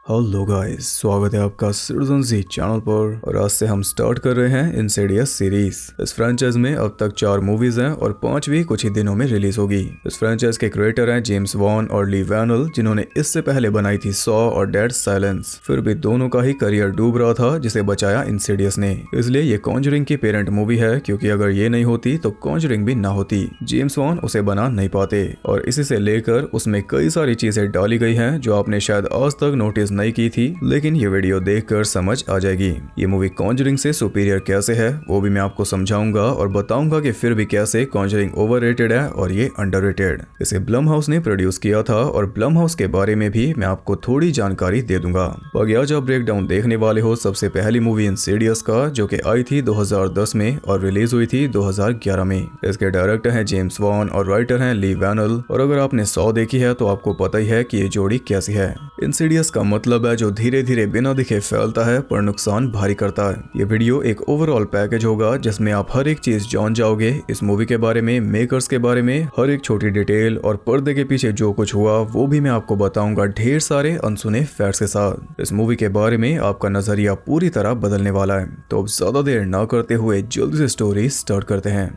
Hello guys, स्वागत है आपका सिटीजन जी चैनल पर। और आज से हम स्टार्ट कर रहे हैं इंसिडियस सीरीज। इस फ्रेंचाइज में अब तक 4 मूवीज हैं और 5वीं कुछ ही दिनों में रिलीज होगी। इस फ्रेंचाइज के क्रिएटर हैं जेम्स वॉन और ली वैनल, जिन्होंने इससे पहले बनाई थी सॉ और डेड साइलेंस। फिर भी दोनों का ही करियर डूब रहा था, जिसे बचाया इंसिडियस ने। इसलिए ये कॉन्जरिंग की पेरेंट मूवी है, क्योंकि अगर ये नहीं होती तो कॉन्जरिंग भी ना होती। जेम्स वॉन उसे बना नहीं पाते और इसी से लेकर उसमें कई सारी चीजें डाली गई हैं जो आपने शायद आज तक नोटिस नहीं की थी, लेकिन ये वीडियो देखकर समझ आ जाएगी। ये मूवी कॉन्जरिंग से सुपीरियर कैसे है वो भी मैं आपको समझाऊंगा और बताऊंगा कि फिर भी कैसे कॉन्जरिंग ओवररेटेड है और ये अंडररेटेड। इसे ब्लमहाउस ने प्रोड्यूस किया था और ब्लमहाउस के बारे में भी मैं आपको थोड़ी जानकारी दे दूंगा। बाकी आज आप ब्रेकडाउन देखने वाले हो सबसे पहली मूवी इंसिडियस का, जो कि आई थी 2010 में और रिलीज हुई थी 2011 में। इसके डायरेक्टर हैं जेम्स वॉन और राइटर हैं ली वैनल। और अगर आपने सॉ देखी है तो आपको पता ही है कि ये जोड़ी कैसी है। इंसिडियस का मतलब है जो धीरे धीरे बिना दिखे फैलता है पर नुकसान भारी करता है। ये वीडियो एक ओवरऑल पैकेज होगा जिसमें आप हर एक चीज जान जाओगे, इस मूवी के बारे में, मेकर्स के बारे में, हर एक छोटी डिटेल और पर्दे के पीछे जो कुछ हुआ वो भी मैं आपको बताऊंगा, ढेर सारे अनसुने फैक्ट्स के साथ। इस मूवी के बारे में आपका नजरिया पूरी तरह बदलने वाला है। तो अब ज्यादा देर ना करते हुए जल्दी से स्टोरी स्टार्ट करते हैं।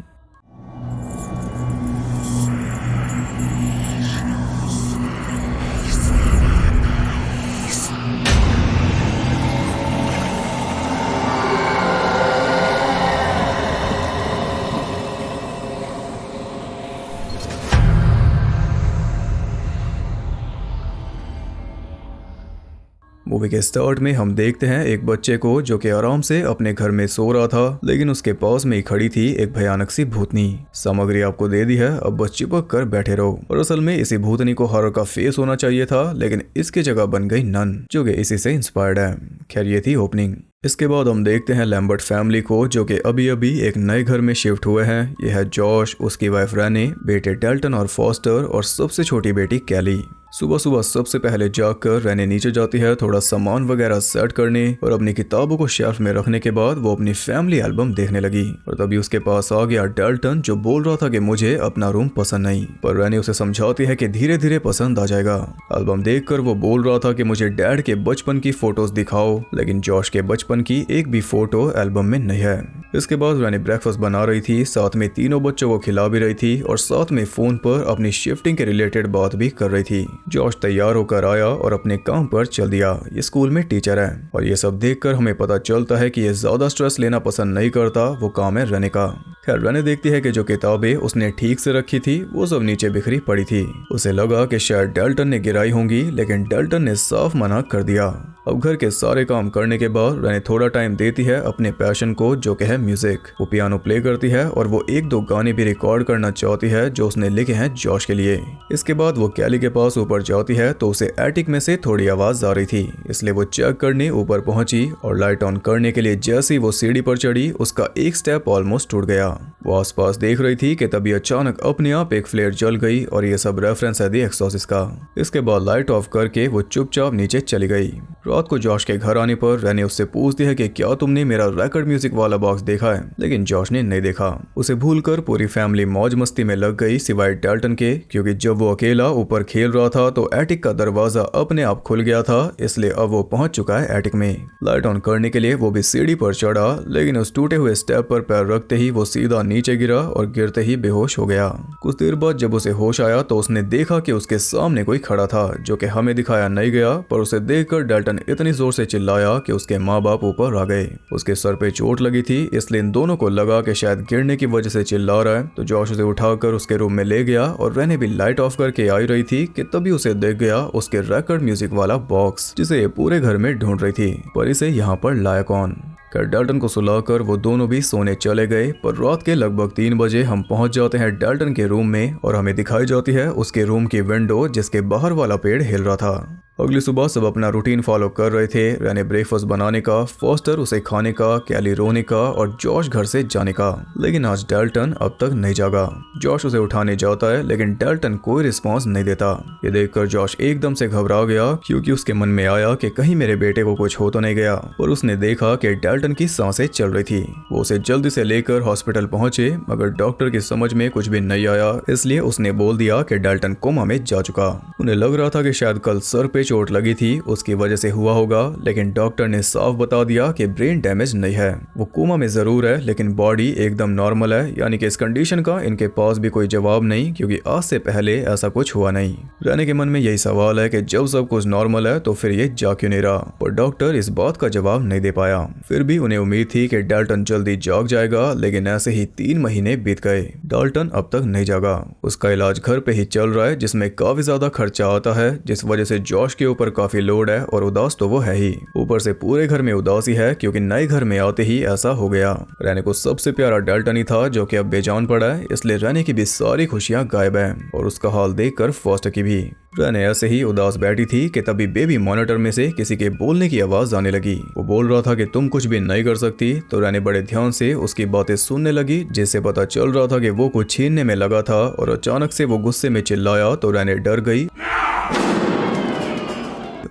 मूवी के स्टार्ट में हम देखते हैं एक बच्चे को जो कि आराम से अपने घर में सो रहा था, लेकिन उसके पास में ही खड़ी थी एक भयानक सी भूतनी। सामग्री आपको दे दी है, अब बस चिपक कर बैठे रहो। और असल में इसी भूतनी को हॉरर का फेस होना चाहिए था, लेकिन इसकी जगह बन गई नन, जो कि इसी से इंस्पायर्ड है। खैर ये थी ओपनिंग। इसके बाद हम देखते हैं लैम्बर्ट फैमिली को, जो कि अभी अभी एक नए घर में शिफ्ट हुए हैं। यह है जॉश, उसकी वाइफ रैनी, बेटे डेल्टन और फॉस्टर और सबसे छोटी बेटी कैली। सुबह सुबह सबसे पहले जागकर रैनी नीचे जाती है थोड़ा सामान वगैरह सेट करने, और अपनी किताबों को शेल्फ में रखने के बाद वो अपनी फैमिली एल्बम देखने लगी। और तभी उसके पास आ गया डेल्टन, जो बोल रहा था कि मुझे अपना रूम पसंद नहीं, पर रैनी उसे समझाती है कि धीरे धीरे पसंद आ जाएगा। एल्बम देखकर वो बोल रहा था कि मुझे डैड के बचपन की फोटोज दिखाओ, लेकिन जॉश के बचपन की एक भी फोटो एल्बम में नहीं है। इसके बाद रैनी ब्रेकफास्ट बना रही थी, साथ में तीनों बच्चों को खिला भी रही थी और साथ में फोन पर अपनी शिफ्टिंग के रिलेटेड बात भी कर रही थी। जॉश तैयार होकर आया और अपने काम पर चल दिया। ये स्कूल में टीचर है और ये सब देखकर हमें पता चलता है कि ये ज्यादा स्ट्रेस लेना पसंद नहीं करता, वो काम है रैनी का। खैर रैनी देखती है कि जो किताबें उसने ठीक से रखी थी वो सब नीचे बिखरी पड़ी थी। उसे लगा कि शायद डेल्टन ने गिराई होंगी, लेकिन डेल्टन ने साफ मना कर दिया। अब घर के सारे काम करने के बाद रैनी थोड़ा टाइम देती है अपने पैशन को, जो कि है म्यूजिक। वो पियानो प्ले करती है और वो 1-2 गाने भी रिकॉर्ड करना चाहती है जो उसने लिखे हैं जॉश के लिए। इसके बाद वो कैली के पास ऊपर जाती है तो उसे एटिक में से थोड़ी आवाज आ रही थी, इसलिए वो चेक करने ऊपर पहुंची और लाइट ऑन करने के लिए जैसे ही वो सीढ़ी पर चढ़ी उसका एक स्टेप ऑलमोस्ट टूट गया। वो आसपास देख रही थी कि तभी अचानक अपने आप एक फ्लेयर जल गई और ये सब रेफरेंस है द एक्सॉर्सिस्ट का। इसके बाद लाइट ऑफ करके वो चुपचाप नीचे चली गई। रात को जॉश के घर आने पर रैनी उससे पूछती है कि क्या तुमने मेरा रिकॉर्ड म्यूजिक वाला बॉक्स देखा है, लेकिन जॉश ने नहीं देखा। उसे भूलकर पूरी फैमिली मौज मस्ती में लग गई सिवाय डेल्टन के, क्योंकि जब वो अकेला ऊपर खेल रहा था तो एटिक का दरवाजा अपने आप खुल गया था, इसलिए अब वो पहुंच चुका है एटिक में। लाइट ऑन करने के लिए वो भी सीढ़ी पर चढ़ा, लेकिन उस टूटे हुए स्टेप पर पैर रखते ही वो सीधा नीचे गिरा और गिरते ही बेहोश हो गया। कुछ देर बाद जब उसे होश आया तो उसने देखा कि उसके सामने कोई खड़ा था, जो कि हमें दिखाया नहीं गया, पर उसे देखकर डेल्टन इतनी जोर से चिल्लाया कि उसके माँ बाप ऊपर आ गए। उसके सर पे चोट लगी थी, इसलिए इन दोनों को लगा कि शायद गिरने की वजह से चिल्ला रहा है। तो जॉश उसे उठाकर उसके रूम में ले गया और रैनी भी लाइट ऑफ करके आई रही थी कि तभी उसे देख गया उसके रिकॉर्ड म्यूजिक वाला बॉक्स, जिसे ये पूरे घर में ढूंढ रही थी, पर इसे यहाँ पर लाया कौन। डेल्टन को सुलाकर वो दोनों भी सोने चले गए। पर रात के लगभग 3 बजे हम पहुंच जाते हैं डेल्टन के रूम में और हमें दिखाई जाती है उसके रूम की विंडो, जिसके बाहर वाला पेड़ हिल रहा था। अगली सुबह सब अपना रूटीन फॉलो कर रहे थे। रैनी ब्रेकफास्ट बनाने का, फॉस्टर उसे खाने का, कैली रोने का और जॉश घर से जाने का। लेकिन आज डेल्टन अब तक नहीं जागा। जॉश उसे उठाने जाता है, लेकिन डेल्टन कोई रिस्पांस नहीं देता। ये देखकर जॉश एकदम से घबरा गया, क्योंकि उसके मन में आया कि कहीं मेरे बेटे को कुछ हो तो नहीं गया। और उसने देखा कि डेल्टन की सांसें चल रही थी। वो उसे जल्दी से लेकर हॉस्पिटल पहुंचे, मगर डॉक्टर की समझ में कुछ भी नहीं आया, इसलिए उसने बोल दिया कि डेल्टन कोमा में जा चुका। उन्हें लग रहा था कि शायद कल सर पे चोट लगी थी उसकी वजह से हुआ होगा, लेकिन डॉक्टर ने साफ बता दिया कि ब्रेन डैमेज नहीं है, वो कोमा में जरूर है लेकिन बॉडी एकदम नॉर्मल है, यानी कि इस कंडीशन का इनके पास भी कोई जवाब नहीं क्योंकि आज से पहले ऐसा कुछ हुआ नहीं। रैने के मन में यही सवाल है कि जब सब कुछ नॉर्मल है तो फिर ये जा क्यों नहीं रहा, और डॉक्टर इस बात का जवाब नहीं दे पाया। फिर भी उन्हें उम्मीद थी कि डाल्टन जल्दी जाग जाएगा, लेकिन ऐसे ही 3 महीने बीत गए। डाल्टन अब तक नहीं जागा। उसका इलाज घर पे ही चल रहा है जिसमें काफी ज्यादा खर्चा आता है, जिस वजह से जॉश के ऊपर काफी लोड है और उदास तो वो है ही, ऊपर से पूरे घर में उदासी है क्योंकि नए घर में आते ही ऐसा हो गया। रैने को सबसे प्यारा डाल्टन ही था जो कि अब बेजान पड़ा है, इसलिए रैने की भी सारी खुशियां गायब है और उसका हाल देखकर फॉस्टर की भी। रैने ऐसे ही उदास बैठी थी कि तभी बेबी मॉनिटर में से किसी के बोलने की आवाज आने लगी। वो बोल रहा था कि तुम कुछ भी नहीं कर सकती, तो रैने बड़े ध्यान से उसकी बातें सुनने लगी, जिससे पता चल रहा था कि वो कुछ छीनने में लगा था और अचानक से वो गुस्से में चिल्लाया तो रैने डर गई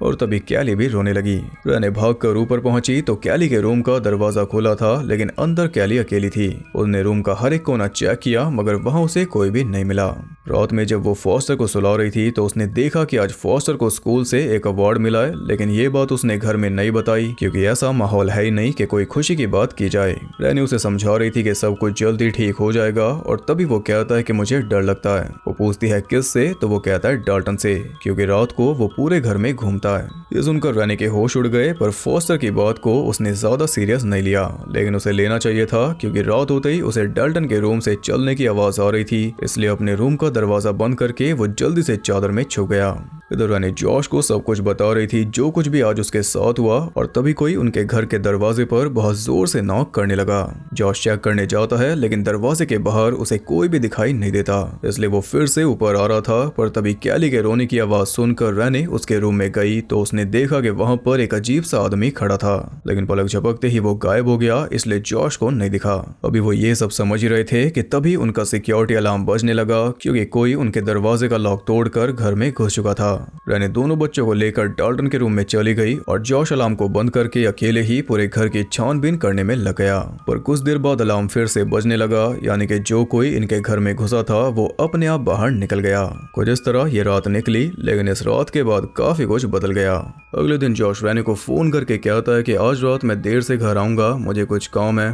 और तभी कैली भी रोने लगी। रैने भागकर ऊपर पहुंची तो कैली के रूम का दरवाजा खुला था, लेकिन अंदर कैली अकेली थी। उसने रूम का हर एक कोना चेक किया मगर वहां उसे कोई भी नहीं मिला। रात में जब वो फॉस्टर को सुला रही थी तो उसने देखा कि आज फॉस्टर को स्कूल से एक अवार्ड मिला है, लेकिन ये बात उसने घर में नहीं बताई क्योंकि ऐसा माहौल है ही नहीं कि कोई खुशी की बात की जाए। रैने उसे समझा रही थी कि सब कुछ जल्दी ठीक हो जाएगा, और तभी वो कहता है कि मुझे डर लगता है। वो पूछती है किससे, तो वो कहता है डाल्टन से, क्योंकि रात को वो पूरे घर में घूमता है। ये सुनकर रैने के होश उड़ गए, पर फॉस्टर की बात को उसने ज्यादा सीरियस नहीं लिया, लेकिन उसे लेना चाहिए था क्योंकि रात होते ही उसे डाल्टन के रूम से चलने की आवाज आ रही थी, इसलिए अपने रूम का दरवाजा बंद करके वो जल्दी से चादर में छुप गया। इधर रैने जॉश को सब कुछ बता रही थी जो कुछ भी आज उसके साथ हुआ, और तभी कोई उनके घर के दरवाजे पर बहुत जोर से नॉक करने लगा। जॉश चेक करने जाता है लेकिन दरवाजे के बाहर उसे कोई भी दिखाई नहीं देता, इसलिए वो फिर से ऊपर आ रहा था, पर तभी कैली के रोने की आवाज सुनकर रैने उसके रूम में गई तो उसने देखा कि वहां पर एक अजीब सा आदमी खड़ा था, लेकिन पलक झपकते ही वो गायब हो गया, इसलिए जॉश को नहीं दिखा। अभी वो ये सब समझ रहे थे कि तभी उनका सिक्योरिटी अलार्म बजने लगा क्योंकि कोई उनके दरवाजे का लॉक तोड़कर घर में घुस चुका था। रैने दोनों बच्चों को लेकर डाल्टन के रूम में चली गई और जॉश अलार्म को बंद करके अकेले ही पूरे घर की छानबीन करने में लग गया। पर कुछ देर बाद अलार्म फिर से बजने लगा, यानी कि जो कोई इनके घर में घुसा था वो अपने आप बाहर निकल गया। कुछ इस तरह ये रात निकली, लेकिन इस रात के बाद काफी कुछ बदल गया। अगले दिन जॉश रैने को फोन करके कहता है कि आज रात मैं देर से घर आऊंगा, मुझे कुछ काम है।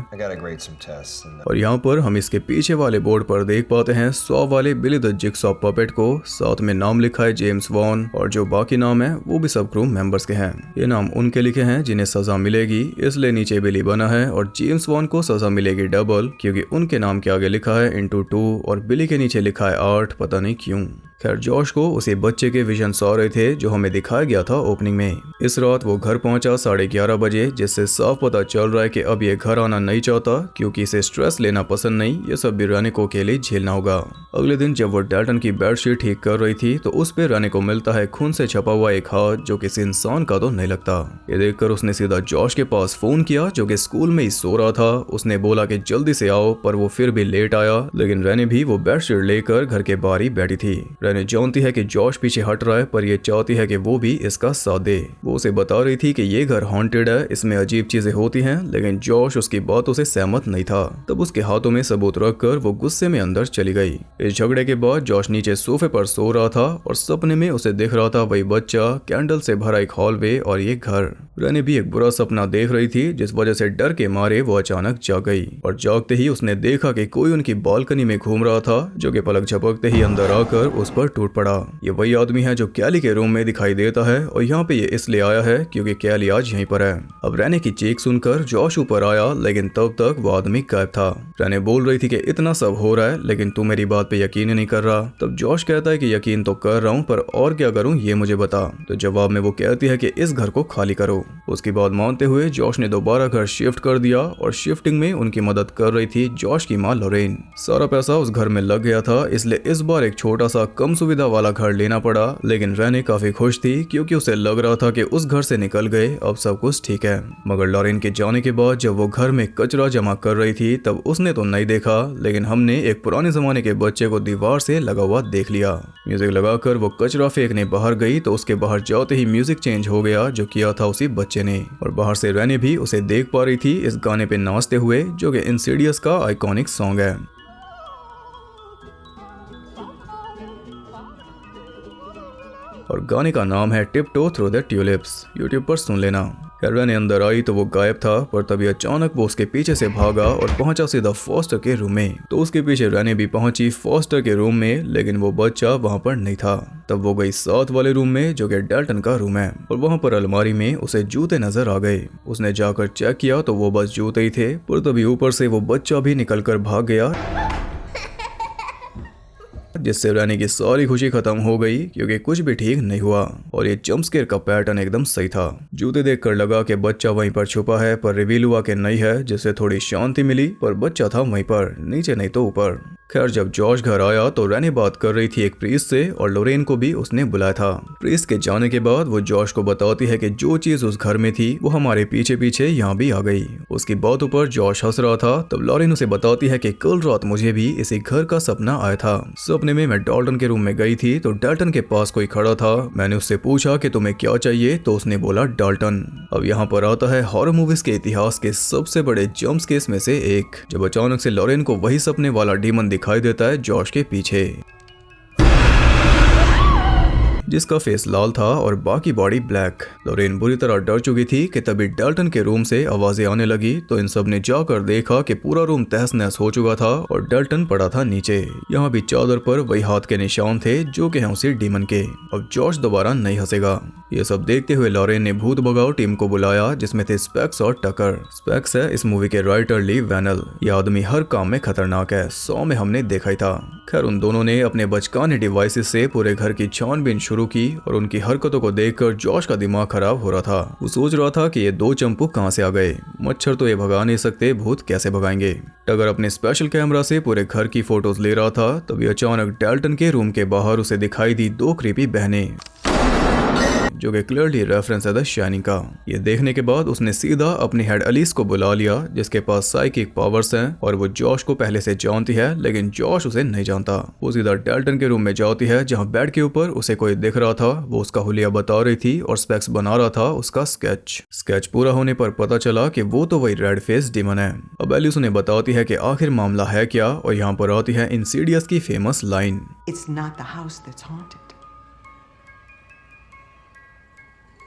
और यहाँ पर हम इसके पीछे वाले बोर्ड पर देख पाते हैं 100 वाले बिली द जिगसॉ पपेट को, साथ में नाम लिखा है जेम्स वॉन, और जो बाकी नाम है वो भी सब क्रू मेंबर्स के हैं। ये नाम उनके लिखे हैं जिन्हें सजा मिलेगी, इसलिए नीचे बिली बना है, और जेम्स वॉन को सजा मिलेगी डबल क्योंकि उनके नाम के आगे लिखा है *2 और बिली के नीचे लिखा है 8, पता नहीं क्यों। खैर जॉश को उसी बच्चे के विजन आ रहे थे जो हमें दिखाया गया था ओपनिंग में। इस रात वो घर पहुंचा 11:30 बजे, जिससे साफ पता चल रहा है कि अब ये घर आना नहीं चाहता क्योंकि इसे स्ट्रेस लेना पसंद नहीं, ये सब भी रैने को अकेले झेलना होगा। अगले दिन जब वो डाल्टन की बेडशीट ठीक कर रही थी तो उस पे रैने को मिलता है खून से छपा हुआ एक हाथ जो किसी इंसान का तो नहीं लगता। ये देखकर उसने सीधा जॉश के पास फोन किया जो कि स्कूल में ही सो रहा था। उसने बोला कि जल्दी से आओ, पर वो फिर भी लेट आया, लेकिन रैने भी वो बेडशीट लेकर घर के बाहर ही बैठी थी। रैने जानती है कि जॉश पीछे हट रहा है, पर ये चाहती है कि वो भी इसका साथ दे। वो उसे बता रही थी कि ये घर हॉन्टेड है, इसमें अजीब चीजें होती हैं, लेकिन जॉश उसकी बातों से सहमत नहीं था। तब उसके हाथों में सबूत रखकर वो गुस्से में अंदर चली गई। इस झगड़े के बाद जॉश नीचे सोफे पर सो रहा था और सपने में उसे दिख रहा था वही बच्चा, कैंडल से भरा एक हॉलवे और ये घर। रैने भी एक बुरा सपना देख रही थी, जिस वजह से डर के मारे वो अचानक जाग गई, और जागते ही उसने देखा कि कोई उनकी बालकनी में घूम रहा था, जो कि पलक झपकते ही अंदर आकर उस पर टूट पड़ा। ये वही आदमी है जो कैली के रूम में दिखाई देता है, और यहाँ पे ये इसलिए आया है क्योंकि कैली आज यहीं पर है। अब रैने की चीख सुनकर जॉश ऊपर आया, लेकिन तब तक वो आदमी गायब था। रैने बोल रही थी कि इतना सब हो रहा है लेकिन तू मेरी बात पे यकीन ही नहीं कर रहा। तब जॉश कहता है कि यकीन तो कर रहा हूँ, पर और क्या करूँ ये मुझे बता। तो जवाब में वो कहती है कि इस घर को खाली करो। उसकी बात मानते हुए जॉश ने दोबारा घर शिफ्ट कर दिया, और शिफ्टिंग में उनकी मदद कर रही थी जॉश की माँ लॉरेन। सारा पैसा उस घर में लग गया था, इसलिए इस बार एक छोटा सा कम सुविधा वाला घर लेना पड़ा, लेकिन रैने काफी खुश थी क्योंकि उसे लग रहा था कि उस घर से निकल गए, अब सब कुछ ठीक है। मगर लॉरेन के जाने के बाद जब वो घर में कचरा जमा कर रही थी तब उसने तो नहीं देखा, लेकिन हमने एक पुराने जमाने के बच्चे को दीवार से लगा हुआ देख लिया। म्यूजिक लगाकर वो कचरा फेंकने बाहर गई तो उसके बाहर जाते ही म्यूजिक चेंज हो गया, जो किया था उसी बच्चे ने, और बाहर से रैने भी उसे देख पा रही थी इस गाने पे नाचते हुए, जो कि इंसिडियस का आइकॉनिक सॉन्ग है। और गाने का नाम है टिपटो थ्रू द ट्यूलिप्स। यूट्यूब पर सुन लेना। रैनी अंदर आई तो वो गायब था, पर तभी अचानक वो उसके पीछे से भागा और पहुंचा सीधा फॉस्टर के रूम में। तो उसके पीछे रैनी भी पहुंची फॉस्टर के रूम में, लेकिन वो बच्चा वहां पर नहीं था। तब वो गई साथ वाले रूम में जो कि डेल्टन का रूम है, और वहां पर अलमारी में उसे जूते नजर आ गए। उसने जाकर चेक किया तो वो बस जूते ही थे, पर तभी ऊपर से वो बच्चा भी निकल कर भाग गया, जिससे रैनी की सारी खुशी खत्म हो गई क्योंकि कुछ भी ठीक नहीं हुआ। और ये जंप स्केयर का पैटर्न एकदम सही था। जूते देखकर लगा कि बच्चा वहीं पर छुपा है, पर रिवील हुआ कि नहीं है, जिससे थोड़ी शांति मिली। पर बच्चा था वहीं पर, नीचे नहीं तो ऊपर। खैर जब जॉश घर आया तो रैनी बात कर रही थी एक प्रीस्ट से, और लोरेन को भी उसने बुलाया था। प्रीस्ट के जाने के बाद वो जॉश को बताती है कि जो चीज उस घर में थी वो हमारे पीछे पीछे यहाँ भी आ गई। उसकी बातों पर जॉश हंस रहा था। तब लोरेन उसे बताती है कि कल रात मुझे भी इसी घर का सपना आया था। सपने में मैं डाल्टन के रूम में गई थी तो डाल्टन के पास कोई खड़ा था। मैंने उससे पूछा कि तुम्हें क्या चाहिए, तो उसने बोला डाल्टन। अब यहाँ पर आता है हॉरर मूवीज के इतिहास के सबसे बड़े जंप स्केयर्स में से एक, जब अचानक से लोरेन को वही सपने वाला डीमन दिखाई देता है जॉश के पीछे, जिसका फेस लाल था और बाकी बॉडी ब्लैक। लोरेन बुरी तरह डर चुकी थी कि तभी डाल्टन के रूम से आवाजें आने लगी। तो इन सब ने जाकर देखा कि पूरा रूम तहस नहस हो चुका था और डाल्टन पड़ा था नीचे। यहाँ भी चादर पर वही हाथ के निशान थे जो कि हैं उसी डीमन के। अब जॉश दोबारा नहीं हंसेगा। ये सब देखते हुए लोरेन ने भूत भगाओ टीम को बुलाया, जिसमें थे स्पेक्स और टकर। स्पेक्स है इस मूवी के राइटर ली वैनल। ये आदमी हर काम में खतरनाक है, 100 में हमने देखा ही था। खैर उन दोनों ने अपने बचकाने डिवाइसेस से पूरे घर की छानबीन शुरू की, और उनकी हरकतों को देखकर जॉश का दिमाग खराब हो रहा था। वो सोच रहा था कि ये दो चंपू कहां से आ गए। मच्छर तो ये भगा नहीं सकते, भूत कैसे भगाएंगे। टगर अपने स्पेशल कैमरा से पूरे घर की फोटोज ले रहा था। तभी अचानक डाल्टन के रूम के बाहर उसे दिखाई दी दो क्रीपी बहनें, जो कि क्लियरली रेफरेंस है द शाइनिंग का। ये देखने के बाद उसने सीधा अपनी हेड अलीस को बुला लिया, जिसके पास साइकिक पावर्स हैं, और वो जॉश को पहले से जानती है, लेकिन जॉश उसे नहीं जानता। वो सीधा डाल्टन के रूम में जाती है, जहां बेड के ऊपर उसे कोई दिख रहा था। वो उसका हुलिया बता रही थी और स्पेक्स बना रहा था उसका स्केच पूरा होने पर पता चला कि वो तो वही रेड फेस डीमन है। अब एलिस उन्हें बताती है कि आखिर मामला है क्या, और यहाँ पर आती है इंसीडियस की famous line, It's not the house that's haunted.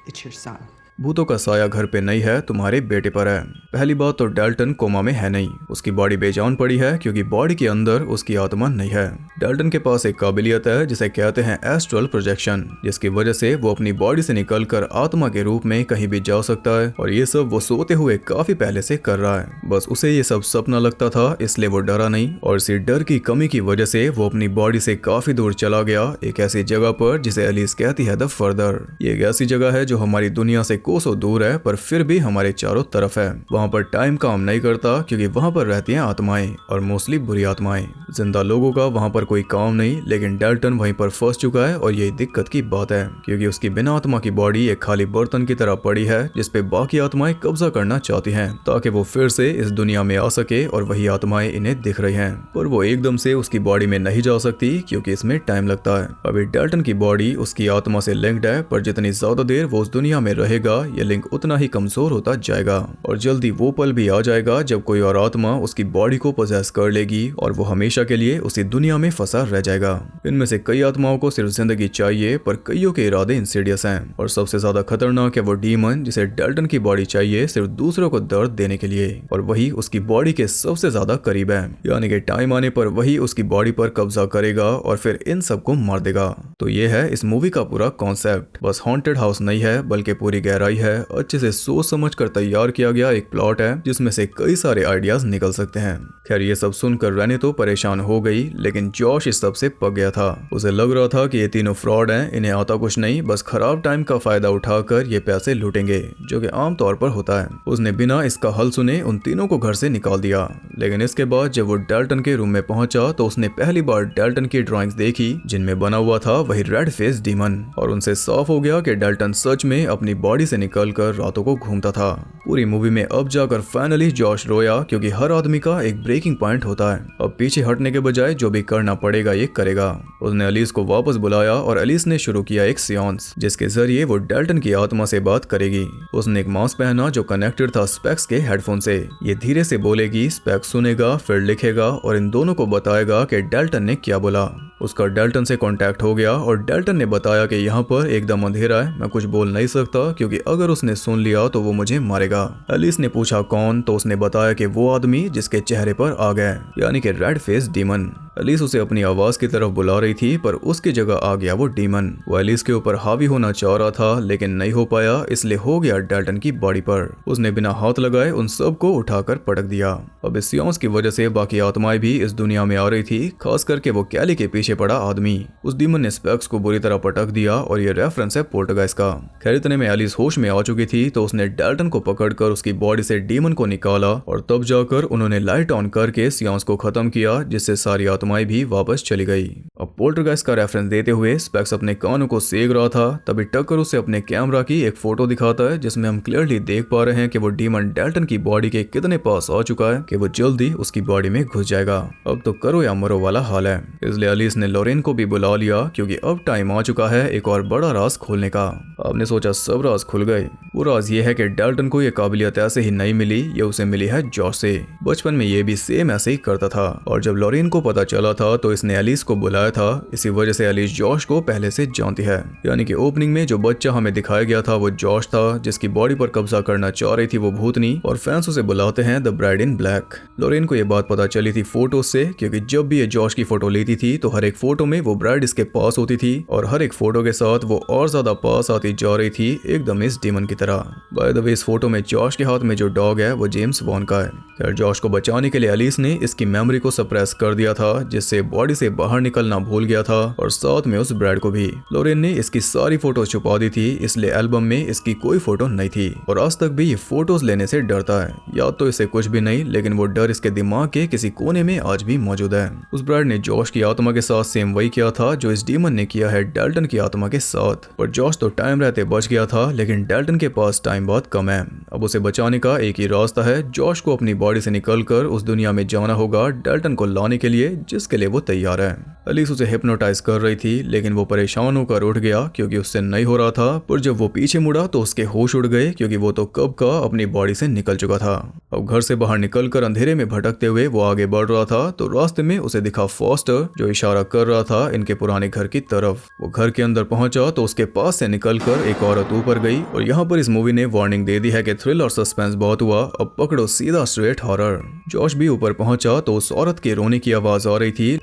It's your son. भूतों का साया घर पे नहीं है, तुम्हारे बेटे पर है। पहली बात तो डाल्टन कोमा में है नहीं, उसकी बॉडी बेजान पड़ी है क्योंकि बॉडी के अंदर उसकी आत्मा नहीं है। डाल्टन के पास एक काबिलियत है जिसे कहते हैं एस्ट्रल प्रोजेक्शन, जिसकी वजह से वो अपनी बॉडी से निकलकर आत्मा के रूप में कहीं भी जा सकता है, और ये सब वो सोते हुए काफी पहले से कर रहा है। बस उसे ये सब सपना लगता था, इसलिए वो डरा नहीं, और इसी डर की कमी की वजह से वो अपनी बॉडी से काफी दूर चला गया, एक ऐसी जगह पर जिसे एलिस कहती है द फर्दर। ये एक ऐसी जगह है जो हमारी दुनिया से कोसों दूर है, पर फिर भी हमारे चारों तरफ है। वहाँ पर टाइम काम नहीं करता क्योंकि वहाँ पर रहती हैं आत्माएं, और मोस्टली बुरी आत्माएं। जिंदा लोगों का वहाँ पर कोई काम नहीं, लेकिन डाल्टन वहीं पर फंस चुका है, और यही दिक्कत की बात है क्योंकि उसकी बिना आत्मा की बॉडी एक खाली बर्तन की तरह पड़ी है, जिसपे बाकी आत्माएं कब्जा करना चाहती हैं ताकि वो फिर से इस दुनिया में आ सके, और वही आत्माएं इन्हें दिख रही हैं, पर वो एकदम से उसकी बॉडी में नहीं जा सकती क्योंकि इसमें टाइम लगता है। अभी डाल्टन की बॉडी उसकी आत्मा से लिंक्ड है, पर जितनी ज्यादा देर वो उस दुनिया में रहेगा ये लिंक उतना ही कमजोर होता जाएगा, और जल्दी वो पल भी आ जाएगा जब कोई और आत्मा उसकी बॉडी को पोजेस कर लेगी, और वो हमेशा के लिए उसी दुनिया में फंसा रह जाएगा। इनमें से कई आत्माओं को सिर्फ जिंदगी चाहिए, पर कईयों के इरादे इंसीडियस हैं, और सबसे ज्यादा खतरनाक है वो डीमन जिसे डाल्टन की बॉडी चाहिए सिर्फ दूसरों को दर्द देने के लिए, और वही उसकी बॉडी के सबसे ज्यादा करीब है, यानी कि टाइम आने पर वही उसकी बॉडी पर कब्जा करेगा और फिर इन सबको मार देगा। तो ये है इस मूवी का पूरा कॉन्सेप्ट। बस हॉन्टेड हाउस नहीं है, बल्कि पूरी गहराई है। अच्छे से सोच समझ कर तैयार किया गया एक प्लॉट है जिसमें से कई सारे आइडियाज निकल सकते हैं। खैर ये सब सुनकर रैनी तो परेशान हो गई, लेकिन जॉश इस सब से पक गया था। उसे लग रहा था कि ये तीनों फ्रॉड हैं, इन्हें आता कुछ नहीं, बस खराब टाइम का फायदा उठाकर ये पैसे लूटेंगे, जो कि आम तौर पर होता है। उसने बिना इसका हल सुने उन तीनों को घर से निकाल दिया। लेकिन इसके बाद जब वो डाल्टन के रूम में पहुंचा तो उसने पहली बार डाल्टन की ड्राइंग्स देखी, जिनमें बना हुआ था वही रेड फेस डीमन, और उनसे साफ हो गया कि डाल्टन सच में अपनी बॉडी से से निकलकर रातों को घूमता था। पूरी मूवी में अब जाकर फाइनली जॉश रोया, क्योंकि हर आदमी का एक ब्रेकिंग पॉइंट होता है। अब पीछे हटने के बजाय जो भी करना पड़ेगा ये करेगा। उसने एलिस को वापस बुलाया और एलिस ने शुरू किया एक सियांस, जिसके जरिए वो डेल्टन की आत्मा से बात करेगी। उसने एक मास्क पहना जो कनेक्टेड था स्पेक्स के हेडफोन से। ये धीरे से बोलेगी, स्पेक्स सुनेगा, फिर लिखेगा और इन दोनों को बताएगा कि डेल्टन ने क्या बोला। उसका डेल्टन से कांटेक्ट हो गया और डेल्टन ने बताया कि यहाँ पर एकदम अंधेरा है, मैं कुछ बोल नहीं सकता क्योंकि अगर उसने सुन लिया तो वो मुझे मारेगा। एलिस ने पूछा कौन, तो उसने बताया कि वो आदमी जिसके चेहरे पर आ गए, यानी कि रेड फेस डीमन। एलिस उसे अपनी आवाज की तरफ बुला रही थी पर उसकी जगह आ गया वो डीमन। वो एलिस के ऊपर हावी होना चाह रहा था लेकिन नहीं हो पाया, इसलिए हो गया डेल्टन की बॉडी पर। उसने बिना हाथ लगाए उन सब को उठाकर पटक दिया। अब इस सियांस की वजह से बाकी आत्माएं भी इस दुनिया में आ रही थी, खास करके वो कैली के पीछे पड़ा आदमी। उस डीमन ने स्पेक्स को बुरी तरह पटक दिया और ये रेफरेंस है पोल्टरगाइस्ट का। खैर इतने में एलिस होश में आ चुकी थी तो उसने डेल्टन को पकड़कर उसकी बॉडी से डीमन को निकाला और तब जाकर उन्होंने लाइट ऑन करके सियांस को खत्म किया, जिससे सारी आत्माएं भी वापस चली गई। अब पोल्टरगाइस्ट का रेफरेंस देते हुए स्पेक्स अपने कानों को सेक रहा था, तभी टक्कर उसे अपने कैमरा की एक फोटो दिखाता है जिसमें हम क्लियरली देख पा रहे हैं कि वो डीमन डेल्टन की बॉडी के कितने पास आ चुका है कि वो जल्दी उसकी बॉडी में घुस जाएगा। अब तो करो या मरो वाला हाल है। इसलिए एलिस ने लोरेन को भी बुला लिया क्योंकि अब टाइम आ चुका है एक और बड़ा राज खोलने का। आपने सोचा सब राज खुल गए। वो राज ये है कि डेल्टन को ये काबिलियत ऐसे ही नहीं मिली, ये उसे मिली है जॉश से। बचपन में ये भी सेम ऐसे ही करता था और जब लोरेन को पता चला था तो इसने एलिस को बुलाया था। इसी वजह से एलिस जॉश को पहले से जानती है, यानी कि ओपनिंग में जो बच्चा हमें दिखाया गया था वो जॉश था, जिसकी बॉडी पर कब्जा करना चाह रही थी वो भूतनी, और फैंस उसे बुलाते हैं द ब्राइड इन ब्लैक। लोरेन को ये बात पता चली थी फोटो से, क्योंकि जब भी ये जॉश की फोटो लेती थी तो हर एक फोटो में वो ब्राइड इसके पास होती थी और हर एक फोटो के साथ वो और ज्यादा पास आती जा रही थी, एकदम इस डीमन की तरह। बाय द वे इस फोटो में जॉश के हाथ में जो डॉग है वो जेम्स बॉन्ड का है। खैर जॉश को बचाने के लिए एलिस ने इसकी मेमोरी को सप्रेस कर दिया था, जिससे बॉडी से बाहर निकलना भूल गया था और साथ में उस ब्राइड को भी। लोरेन ने इसकी सारी फोटोज छुपा दी थी, इसलिए एल्बम में इसकी कोई फोटो नहीं थी और आज तक भी ये फोटोज लेने से डरता है। या तो इसे कुछ भी नहीं, लेकिन वो डर इसके दिमाग के किसी कोने में आज भी मौजूद है। उस ब्राइड ने जॉश की आत्मा के साथ सेम वही किया था जो इस डीमन ने किया है डेल्टन की आत्मा के साथ। पर जॉश तो टाइम रहते बच गया था, लेकिन डेल्टन के पास टाइम बहुत कम है। अब उसे बचाने का एक ही रास्ता है, जॉश को अपनी बॉडी से निकलकर उस दुनिया में जाना होगा डेल्टन को लाने के लिए, जिसके लिए वो तैयार है। एलिस उसे हिप्नोटाइज कर रही थी, लेकिन वो परेशान होकर उठ गया क्योंकि उससे नहीं हो रहा था। पर जब वो पीछे मुड़ा तो उसके होश उड़ गए, क्योंकि वो तो कब का अपनी बॉडी से निकल चुका था। अब घर से बाहर निकलकर अंधेरे में भटकते हुए वो आगे बढ़ रहा था तो रास्ते में उसे दिखा फॉस्टर, जो इशारा कर रहा था इनके पुराने घर की तरफ। वो घर के अंदर पहुंचा तो उसके पास से निकलकर एक औरत ऊपर गई और यहाँ पर इस मूवी ने वार्निंग दे दी है कि थ्रिल और सस्पेंस बहुत हुआ, अब पकड़ो सीधा स्ट्रेट हॉरर। जॉश भी ऊपर पहुंचा तो उस औरत के रोने की आवाज आ रही थी,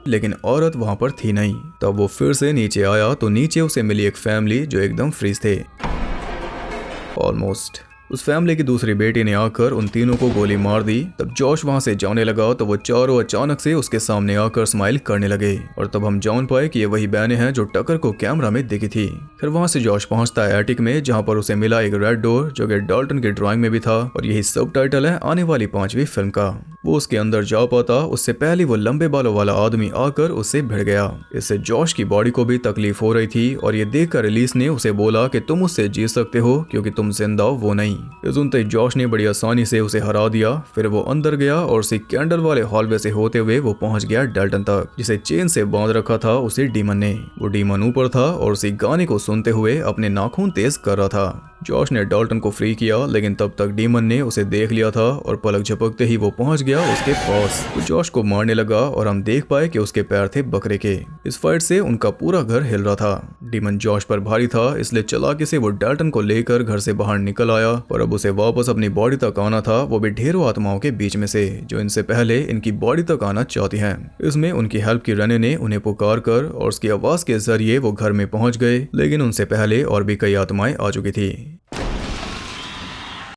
लेकिन औरत वहां पर थी नहीं। तब वो फिर से नीचे आया तो नीचे उसे मिली एक फैमिली जो एकदम फ्रीज थे ऑलमोस्ट। उस फैमिली की दूसरी बेटी ने आकर उन तीनों को गोली मार दी। तब जॉश वहां से जाने लगा तो वो चारों अचानक से उसके सामने आकर स्माइल करने लगे और तब हम जान पाए कि ये वही बहनें हैं जो टकर को कैमरा में दिखी थी। फिर वहां से जॉश पहुंचता है एटिक में, जहां पर उसे मिला एक रेड डोर जो कि डाल्टन की ड्राइंग में भी था और यही सबटाइटल है आने वाली 5वीं फिल्म का। वो उसके अंदर जा पाता उससे पहले वो लंबे बालों वाला आदमी आकर उससे भिड़ गया। इससे जॉश की बॉडी को भी तकलीफ हो रही थी और ये देखकर एलिस ने उसे बोला कि तुम उससे जी सकते हो क्योंकि तुम जिंदा हो, वो नहीं। ये सुनते जॉश ने बड़ी आसानी से उसे हरा दिया। फिर वो अंदर गया और उसी कैंडल वाले हॉलवे से होते हुए वो पहुंच गया डेल्टन तक, जिसे चेन से बांध रखा था उसे डीमन ने। वो डीमन ऊपर था और उसी गाने को सुनते हुए अपने नाखून तेज कर रहा था। जॉश ने डाल्टन को फ्री किया, लेकिन तब तक डीमन ने उसे देख लिया था और पलक झपकते ही वो पहुंच गया उसके पास। वो जॉश को मारने लगा और हम देख पाए कि उसके पैर थे बकरे के। इस फाइट से उनका पूरा घर हिल रहा था। डीमन जॉश पर भारी था, इसलिए चालाकी से वो डाल्टन को लेकर घर से बाहर निकल आया और अब उसे वापस अपनी बॉडी तक आना था, वो भी ढेरों आत्माओं के बीच में से जो इनसे पहले इनकी बॉडी तक आना चाहती हैं। इसमें उनकी हेल्प की रेने ने उन्हें पुकार कर और उसकी आवाज के जरिए वो घर में पहुंच गए, लेकिन उनसे पहले और भी कई आत्माएं आ चुकी थी।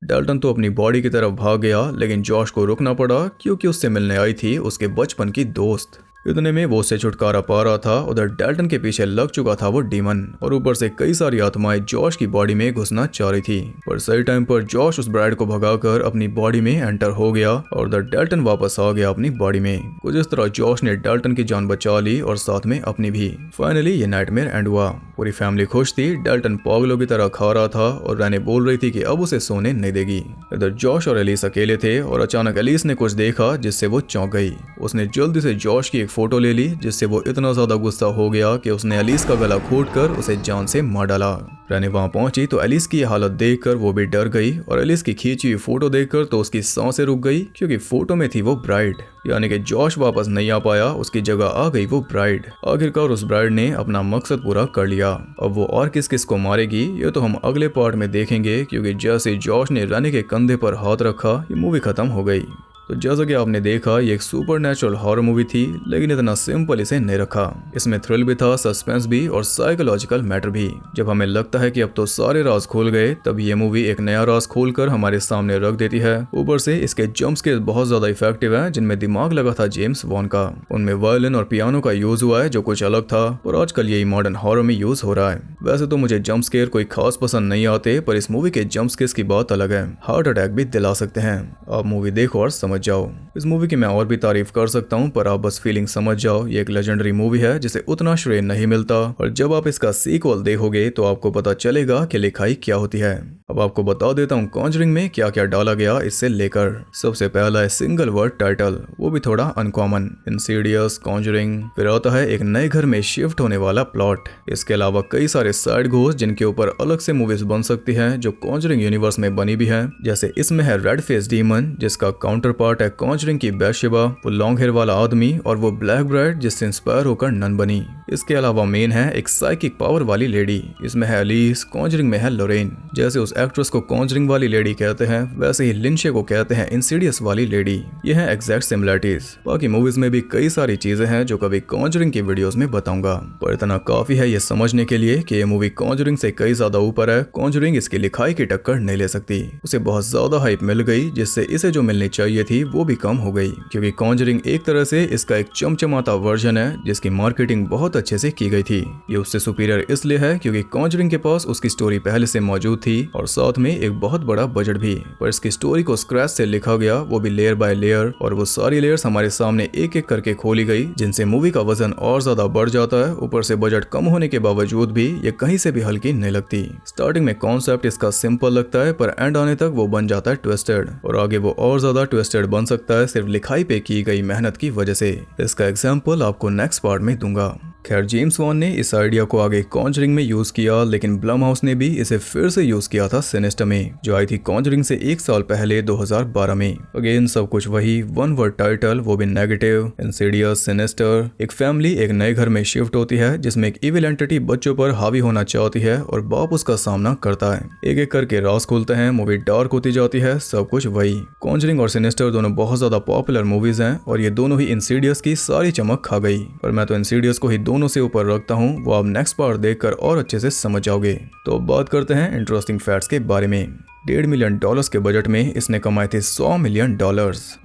डाल्टन तो अपनी बॉडी की तरफ भाग गया, लेकिन जॉश को रुकना पड़ा क्योंकि उससे मिलने आई थी उसके बचपन की दोस्त। इतने में वो उससे छुटकारा पा रहा था, उधर डेल्टन के पीछे लग चुका था वो डीमन और ऊपर से कई सारी आत्माएं जॉश की बॉडी में घुसना चाह रही थी। पर सही टाइम पर जॉश उस ब्राइड को भगाकर अपनी बॉडी में एंटर हो गया और उधर डेल्टन वापस आ गया अपनी बॉडी में। कुछ इस तरह जॉश ने डेल्टन की जान बचा ली और साथ में अपनी भी। फाइनली ये नाइटमेयर एंड हुआ। पूरी फैमिली खुश थी। डेल्टन पागलों की तरह खा रहा था और रैने बोल रही थी कि अब उसे सोने नहीं देगी। इधर जॉश और एलिस अकेले थे और अचानक एलिस ने कुछ देखा जिससे वो चौंक गई। उसने जल्दी से जॉश की एक फोटो ले ली जिससे वो इतना ज्यादा गुस्सा हो गया कि उसने एलिस का गला घोंटकर उसे जान से मार डाला। रैने वहां पहुंची तो एलिस की हालत देखकर वो भी डर गई और एलिस की खींची हुई फोटो देखकर तो उसकी सांसें रुक गई क्योंकि फोटो में थी वो ब्राइड, यानी कि जॉश वापस नहीं आ पाया, उसकी जगह आ गई वो ब्राइड। आखिरकार उस ब्राइड ने अपना मकसद पूरा कर लिया। अब वो और किस किस को मारेगी ये तो हम अगले पार्ट में देखेंगे, क्योंकि जैसे जॉश ने रैने के कंधे पर हाथ रखा ये मूवी खत्म हो गई। तो जैसा कि आपने देखा ये एक सुपरनैचुरल हॉरर मूवी थी, लेकिन इतना सिंपल इसे नहीं रखा। इसमें थ्रिल भी था, सस्पेंस भी और साइकोलॉजिकल मैटर भी। जब हमें लगता है कि अब तो सारे राज खुल गए, तब ये मूवी एक नया राज खोलकर हमारे सामने रख देती है। ऊपर से इसके जंप्स के बहुत ज्यादा इफेक्टिव है, जिनमें दिमाग लगा था जेम्स वॉन का। उनमें वायलिन और पियानो का यूज हुआ है जो कुछ अलग था, और आजकल यही मॉडर्न हॉरर में यूज हो रहा है। वैसे तो मुझे जंप स्केयर कोई खास पसंद नहीं आते, पर इस मूवी के जंप स्केयर्स की बात अलग है, हार्ट अटैक भी दिला सकते हैं। आप मूवी देखो और समझ जाओ। इस मूवी की मैं और भी तारीफ कर सकता हूँ, पर आप बस फीलिंग समझ जाओ। ये एक लेजेंडरी मूवी है जिसे उतना श्रेय नहीं मिलता, और जब आप इसका सीक्वल देखोगे तो आपको पता चलेगा कि लिखाई क्या होती है। अब आपको बता देता हूँ कॉन्जरिंग में क्या क्या डाला गया इससे लेकर। सबसे पहला है सिंगल वर्ड टाइटल, वो भी थोड़ा अनकॉमन, इंसीडियस, कॉन्जरिंग। फिर आता है एक नए घर में शिफ्ट होने वाला प्लॉट। इसके अलावा कई सारे साइड घोस्ट जिनके ऊपर अलग से मूवीज बन सकती हैं, जो कॉन्जरिंग यूनिवर्स में बनी भी है। जैसे इसमें है रेड फेस डीमन, जिसका काउंटर पार्ट है कॉन्जरिंग की बैशेबा, वो लॉन्ग हेयर वाला आदमी, और वो ब्लैक ब्राइड जिससे इंस्पायर होकर नन बनी। इसके अलावा मेन है एक साइकिक पावर वाली लेडी। इसमें है एलिस, कॉन्जरिंग में है लोरेन। जैसे उस एक्ट्रेस को कॉन्जरिंग वाली लेडी कहते हैं, वैसे ही लिंशे को कहते हैं इंसीडियस वाली लेडी। ये है एग्जैक्ट सिमिलरिटीज। बाकी मूवीज में भी कई सारी चीजें हैं जो कभी कॉन्जरिंग की वीडियोस में बताऊंगा, पर इतना काफी है ये समझने के लिए कि ये मूवी कॉन्जरिंग से कई ज्यादा ऊपर है। कॉन्जरिंग इसकी लिखाई की टक्कर नहीं ले सकती। उसे बहुत ज्यादा हाइप मिल गई, जिससे इसे जो मिलनी चाहिए थी वो भी कम हो गई, क्योंकि कॉन्जरिंग एक तरह से इसका एक चमचमाता वर्जन है जिसकी मार्केटिंग बहुत अच्छे से की गई थी। ये उससे सुपीरियर इसलिए है क्योंकि कॉन्जरिंग के पास उसकी स्टोरी पहले से मौजूद थी और साथ में एक बहुत बड़ा बजट भी। पर इसकी स्टोरी को स्क्रैच से लिखा गया, वो भी लेयर बाय लेयर, और वो सारी लेयर्स हमारे सामने एक एक करके खोली गई, जिनसे मूवी का वजन और ज्यादा बढ़ जाता है। ऊपर से बजट कम होने के बावजूद भी ये कहीं से भी हल्की नहीं लगती। स्टार्टिंग में कॉन्सेप्ट इसका सिंपल लगता है, पर एंड आने तक वो बन जाता है ट्विस्टेड, और आगे वो और ज्यादा ट्विस्टेड बन सकता है सिर्फ लिखाई पे की गई मेहनत की वजह से। इसका एग्जाम्पल आपको नेक्स्ट पार्ट में दूंगा। खैर जेम्स वॉन ने इस आइडिया को आगे कॉन्जरिंग में यूज किया, लेकिन ब्लमहाउस ने भी इसे फिर से यूज किया था सिनिस्टर में, जो आई थी कॉन्जरिंग से एक साल पहले 2012 में। अगेन सब कुछ वही, वन वर्ड टाइटल, वो भी नेगेटिव, इंसीडियस, सिनिस्टर। एक फैमिली एक नए घर में शिफ्ट होती है जिसमें एक इविल एंटिटी बच्चों पर हावी होना चाहती है और बाप उसका सामना करता है। एक एक करके राज खुलते हैं, मूवी डार्क होती जाती है, सब कुछ वही। कॉन्जरिंग और सिनिस्टर दोनों बहुत ज्यादा पॉपुलर मूवीज हैं, और ये दोनों ही इंसीडियस की सारी चमक खा गई। पर मैं तो इंसीडियस को ही दोनों से ऊपर रखता हूँ, वो आप नेक्स्ट पार्ट देखकर और अच्छे से समझ जाओगे। तो अब बात करते हैं इंटरेस्टिंग फैक्ट्स के बारे में। $1.5 मिलियन के बजट में इसने कमाए थे $100 मिलियन।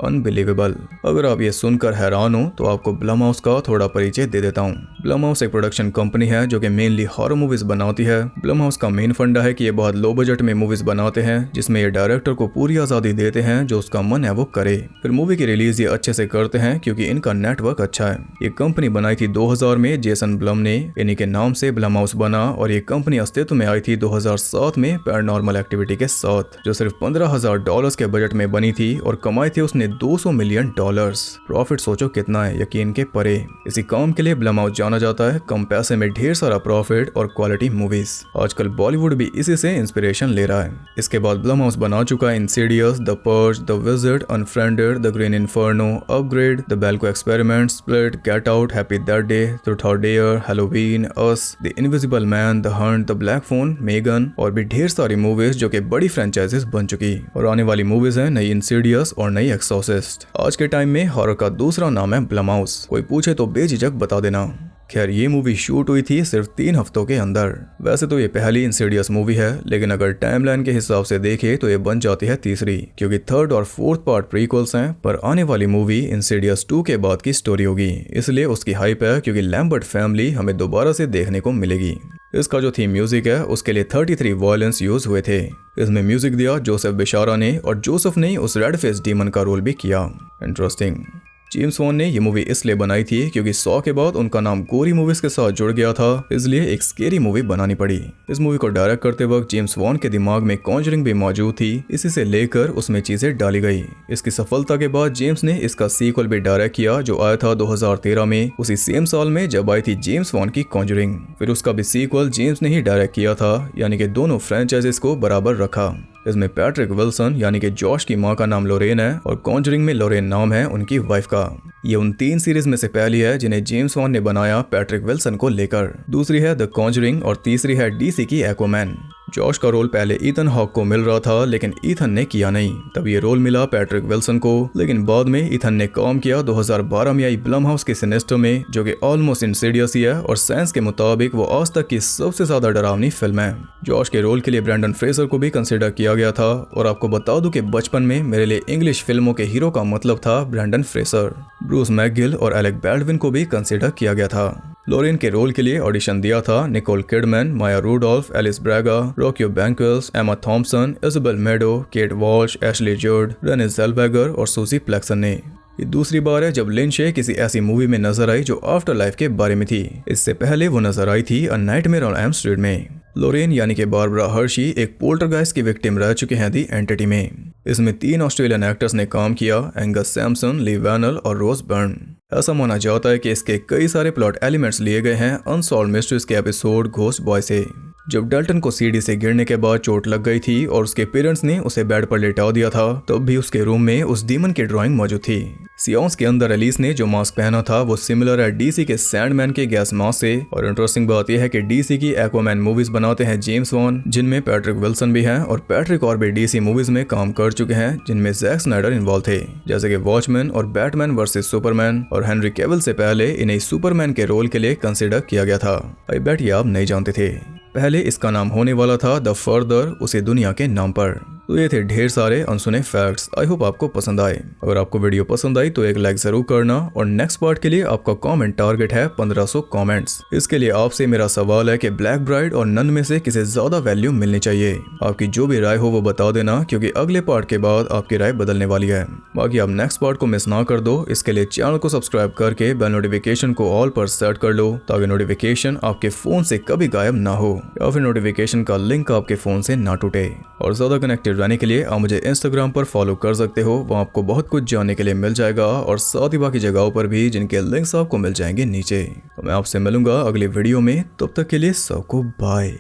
अनबिलीवेबल। अगर आप ये सुनकर हैरान हो तो आपको ब्लमहाउस का थोड़ा परिचय दे देता हूँ। ब्लमहाउस एक प्रोडक्शन कंपनी है जो कि मेनली हॉरर मूवीज बनाती है। ब्लमहाउस का मेन फंडा है कि ये बहुत लो बजट में मूवीज बनाते हैं, जिसमें ये डायरेक्टर को पूरी आजादी देते हैं, जो उसका मन है वो करे। फिर मूवी की रिलीज ये अच्छे से करते हैं क्योंकि इनका नेटवर्क अच्छा है। ये कंपनी बनाई थी 2000 में जेसन ब्लम ने, इन्हीं के नाम से ब्लमहाउस बना, और ये कंपनी अस्तित्व में आई थी 2007 में पैरानॉर्मल एक्टिविटी के साथ, जो सिर्फ $15,000 के बजट में बनी थी, और कमाई थी उसने $200 मिलियन। प्रॉफिट सोचो कितना है, यकीन के परे। इसी काम के लिए ब्लमहाउस जाना जाता है, कम पैसे में ढेर सारा प्रॉफिट और क्वालिटी मूवीज। आजकल बॉलीवुड भी इसी से इंस्पिरेशन ले रहा है। इसके बाद ब्लमहाउस बना चुका है Insidious, the Purge, the Visit, Unfriended, the Green Inferno, Upgrade, the Belko Experiment, Split, Get Out, Happy Death Day, Truth और Dare, Halloween, Us, the Invisible Man, the Hunt, the Black Phone, Megan, और भी ढेर सारी movies जो कि बड़ी franchises बन चुकी। और आने वाली मूवीज हैं नई इंसीडियस और नई एक्सोर्सिस्ट। आज के टाइम में हॉरर का दूसरा नाम है ब्लमहाउस। कोई पूछे तो बेझिझक बता देना। खैर ये मूवी शूट हुई थी सिर्फ 3 हफ्तों के अंदर। वैसे तो ये पहली इंसिडियस मूवी है, लेकिन अगर टाइमलाइन के हिसाब से देखें तो ये बन जाती है तीसरी, क्योंकि 3rd और 4th पार्ट प्रीक्वल्स हैं। पर आने वाली मूवी इंसिडियस 2 के बाद की स्टोरी होगी, इसलिए उसकी हाइप है, क्योंकि लैम्बर्ट फैमिली हमें दोबारा से देखने को मिलेगी। इसका जो थीम म्यूजिक है उसके लिए 33 वायलेंस यूज हुए थे। इसमें म्यूजिक दिया जोसेफ बिशारा ने, और जोसेफ ने उस रेड फेस डीमन का रोल भी किया। इंटरेस्टिंग। जेम्स वॉन ने ये मूवी इसलिए बनाई थी क्योंकि 100 के बाद उनका नाम गोरी मूवीज के साथ जुड़ गया था, इसलिए एक स्केरी मूवी बनानी पड़ी। इस मूवी को डायरेक्ट करते वक्त जेम्स वॉन के दिमाग में कॉन्जरिंग भी मौजूद थी, इसी से लेकर उसमें चीजें डाली गई। इसकी सफलता के बाद जेम्स ने इसका सीक्वल भी डायरेक्ट किया, जो आया था 2013 में, उसी सेम साल में जब आई थी जेम्स वॉन की कॉन्जरिंग। फिर उसका भी सीक्वल जेम्स ने ही डायरेक्ट किया था, यानी कि दोनों फ्रेंचाइजीज को बराबर रखा। इसमें पैट्रिक विल्सन यानी कि जॉश की मां का नाम लोरेन है, और कॉन्जरिंग में लोरेन नाम है उनकी वाइफ का। ये उन 3 सीरीज में से पहली है जिन्हें जेम्स वॉन ने बनाया पैट्रिक विल्सन को लेकर। दूसरी है द कॉन्जरिंग और तीसरी है डीसी की एक्वामैन। जॉश का रोल पहले ईथन हॉक को मिल रहा था, लेकिन ईथन ने किया नहीं, तब ये रोल मिला पैट्रिक विल्सन को। लेकिन बाद में ईथन ने काम किया 2012 में आई ब्लमहाउस के सिनेस्टर में, जो कि ऑलमोस्ट इंसिडियस ही है, और साइंस के मुताबिक वो आज तक की सबसे ज्यादा डरावनी फिल्म है। जॉश के रोल के लिए ब्रैंडन फ्रेजर को भी कंसिडर किया गया था, और आपको बता दूं कि बचपन में मेरे लिए इंग्लिश फिल्मों के हीरो का मतलब था ब्रैंडन फ्रेजर। ब्रूस मैकगिल और एलेक बैल्डविन को भी कंसिडर किया गया था। लोरेन के रोल के लिए ऑडिशन दिया था निकोल किडमैन, माया रूडोल्फ, एलिस ब्रागा, रॉकियो बैंक्वेल्स, एमा थॉम्पसन, इज़ाबेल मेडो, केट वॉल्श, एशली जूड, रेने ज़ेल्वेगर और सूजी प्लेक्सन ने। ये दूसरी बार है जब लिंचे किसी ऐसी मूवी में नजर आई जो आफ्टर लाइफ के बारे में थी। इससे पहले वो नजर आई थी a nightmare on Elm street में। लोरेन यानी कि बारबरा हर्शी एक पोल्टरगाइस्ट की विक्टिम रह चुके हैं दी एंटिटी में। इसमें 3 ऑस्ट्रेलियन एक्टर्स ने काम किया, एंगस सैमसन, ली वैनल और रोज बर्न। ऐसा माना जाता है कि इसके कई सारे प्लॉट एलिमेंट्स लिए गए हैं अनसॉल्व्ड मिस्ट्रीज के एपिसोड घोस्ट बॉय से। जब डल्टन को सीढ़ी से गिरने के बाद चोट लग गई थी और उसके पेरेंट्स ने उसे बेड पर लेटा दिया था, तब भी उसके रूम में उस डीमन की ड्राइंग मौजूद थी। सियोन्स के अंदर एलिस ने जो मास्क पहना था वो सिमिलर है डीसी के सैंडमैन के गैस मास्क से। और इंटरेस्टिंग बात यह है कि डीसी की एक्वामैन मूवीज बनाते हैं जेम्स वॉन, जिनमें पैट्रिक विल्सन भी हैं, और पैट्रिक और भी डीसी मूवीज में काम कर चुके हैं, जिनमें जैक स्नाइडर इन्वॉल्व थे, जैसे कि वॉचमैन और बैटमैन वर्सेस सुपरमैन। और हेनरी कैविल से पहले इन्हें सुपरमैन के रोल के लिए कंसिडर किया गया था। आई बेट ये आप नहीं जानते थे। पहले इसका नाम होने वाला था द फर्दर, उसी दुनिया के नाम पर। तो ये थे ढेर सारे अनसुने फैक्ट्स। आई होप आपको पसंद आए। अगर आपको वीडियो पसंद आई तो एक लाइक जरूर करना, और नेक्स्ट पार्ट के लिए आपका कमेंट टारगेट है 1500 कमेंट्स। इसके लिए आपसे मेरा सवाल है कि ब्लैक ब्राइड और नन में से किसे ज्यादा वैल्यू मिलनी चाहिए। आपकी जो भी राय हो वो बता देना, क्योंकि अगले पार्ट के बाद आपकी राय बदलने वाली है। बाकी आप नेक्स्ट पार्ट को मिस ना कर दो, इसके लिए चैनल को सब्सक्राइब करके बेल नोटिफिकेशन को ऑल पर सेट कर लो, ताकि नोटिफिकेशन आपके फोन से कभी गायब ना हो, या फिर नोटिफिकेशन का लिंक आपके फोन से ना टूटे। और ज्यादा कनेक्टेड रहने के लिए आप मुझे इंस्टाग्राम पर फॉलो कर सकते हो, वहाँ आपको बहुत कुछ जानने के लिए मिल जाएगा, और साथ ही बाकी जगहों पर भी, जिनके लिंक्स आपको मिल जाएंगे नीचे। तो मैं आपसे मिलूंगा अगली वीडियो में, तब तक के लिए सबको बाय।